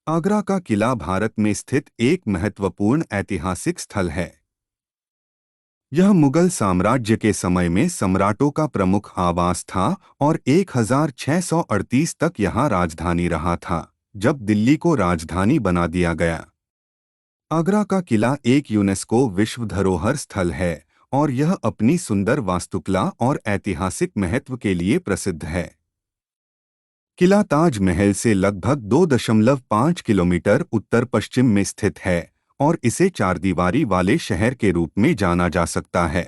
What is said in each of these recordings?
आगरा का किला भारत में स्थित एक महत्वपूर्ण ऐतिहासिक स्थल है। यह मुगल साम्राज्य के समय में सम्राटों का प्रमुख आवास था और 1638 तक यहाँ राजधानी रहा था, जब दिल्ली को राजधानी बना दिया गया। आगरा का किला एक यूनेस्को विश्व धरोहर स्थल है और यह अपनी सुंदर वास्तुकला और ऐतिहासिक महत्व के लिए प्रसिद्ध है। किला ताज महल से लगभग 2.5 किलोमीटर उत्तर पश्चिम में स्थित है और इसे चारदीवारी वाले शहर के रूप में जाना जा सकता है।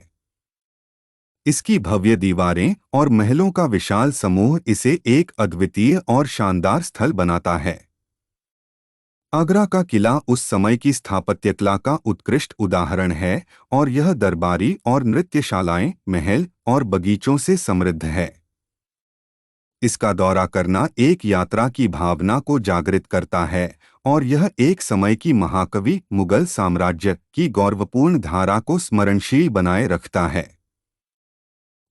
इसकी भव्य दीवारें और महलों का विशाल समूह इसे एक अद्वितीय और शानदार स्थल बनाता है। आगरा का किला उस समय की स्थापत्यकला का उत्कृष्ट उदाहरण है और यह दरबारी और नृत्यशालाएं, महल और बगीचों से समृद्ध है। इसका दौरा करना एक यात्रा की भावना को जागृत करता है और यह एक समय की महाकवि मुगल साम्राज्य की गौरवपूर्ण धारा को स्मरणशील बनाए रखता है।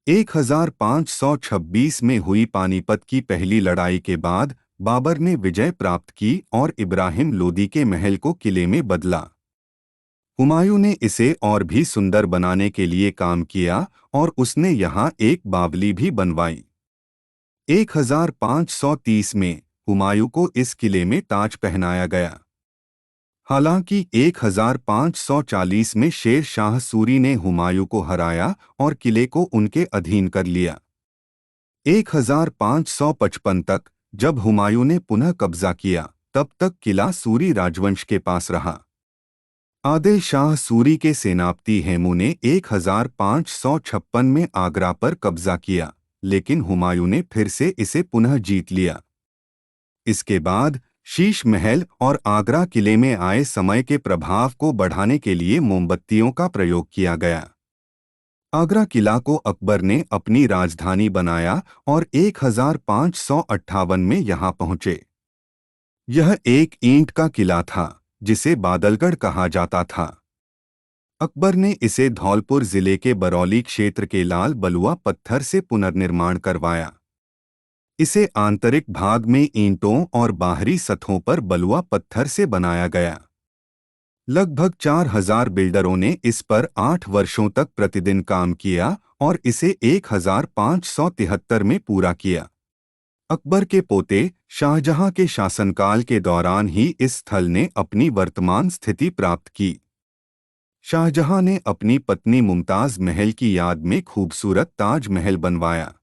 1526 में हुई पानीपत की पहली लड़ाई के बाद बाबर ने विजय प्राप्त की और इब्राहिम लोदी के महल को किले में बदला। हुमायूं ने इसे और भी सुंदर बनाने के लिए काम किया और उसने यहाँ एक बावली भी बनवाई। 1530 में हुमायूं को इस किले में ताज पहनाया गया। हालांकि 1540 में शेर शाह सूरी ने हुमायूं को हराया और किले को उनके अधीन कर लिया। 1555 तक जब हुमायूं ने पुनः कब्जा किया, तब तक किला सूरी राजवंश के पास रहा। आदिल शाह सूरी के सेनापति हेमू ने 1556 में आगरा पर कब्जा किया, लेकिन हुमायूं ने फिर से इसे पुनः जीत लिया। इसके बाद शीश महल और आगरा किले में आए समय के प्रभाव को बढ़ाने के लिए मोमबत्तियों का प्रयोग किया गया। आगरा किला को अकबर ने अपनी राजधानी बनाया और 1558 में यहाँ पहुँचे। यह एक ईंट का किला था जिसे बादलगढ़ कहा जाता था। अकबर ने इसे धौलपुर जिले के बरौली क्षेत्र के लाल बलुआ पत्थर से पुनर्निर्माण करवाया। इसे आंतरिक भाग में ईंटों और बाहरी सतहों पर बलुआ पत्थर से बनाया गया। लगभग 4000 बिल्डरों ने इस पर 8 वर्षों तक प्रतिदिन काम किया और इसे 1573 में पूरा किया। अकबर के पोते शाहजहां के शासनकाल के दौरान ही इस स्थल ने अपनी वर्तमान स्थिति प्राप्त की। शाहजहां ने अपनी पत्नी मुमताज महल की याद में खूबसूरत ताज महल बनवाया।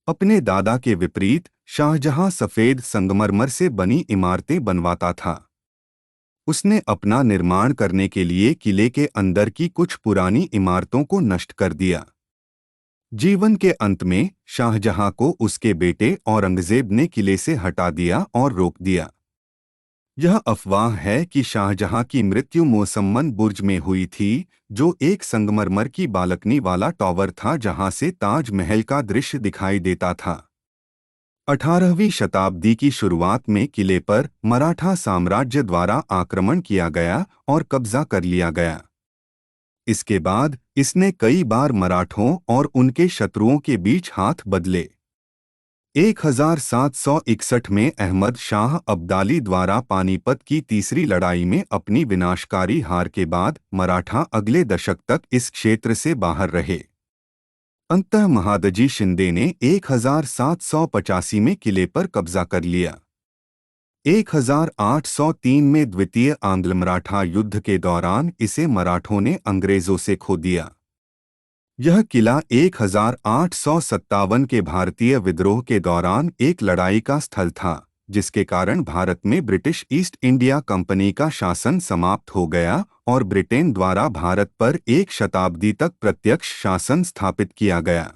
अपने दादा के विपरीत शाहजहां सफेद संगमरमर से बनी इमारतें बनवाता था। उसने अपना निर्माण करने के लिए किले के अंदर की कुछ पुरानी इमारतों को नष्ट कर दिया। जीवन के अंत में शाहजहां को उसके बेटे औरंगजेब ने किले से हटा दिया और रोक दिया। यह अफवाह है कि शाहजहां की मृत्यु मोसम्मन बुर्ज में हुई थी, जो एक संगमरमर की बालकनी वाला टॉवर था जहां से ताज महल का दृश्य दिखाई देता था। 18वीं शताब्दी की शुरुआत में किले पर मराठा साम्राज्य द्वारा आक्रमण किया गया और कब्जा कर लिया गया। इसके बाद इसने कई बार मराठों और उनके शत्रुओं के बीच हाथ बदले। 1761 में अहमद शाह अब्दाली द्वारा पानीपत की तीसरी लड़ाई में अपनी विनाशकारी हार के बाद मराठा अगले दशक तक इस क्षेत्र से बाहर रहे। अंततः महादजी शिंदे ने 1785 में किले पर कब्जा कर लिया। 1803 में द्वितीय आंग्ल मराठा युद्ध के दौरान इसे मराठों ने अंग्रेजों से खो दिया। यह किला 1857 के भारतीय विद्रोह के दौरान एक लड़ाई का स्थल था, जिसके कारण भारत में ब्रिटिश ईस्ट इंडिया कंपनी का शासन समाप्त हो गया और ब्रिटेन द्वारा भारत पर एक शताब्दी तक प्रत्यक्ष शासन स्थापित किया गया।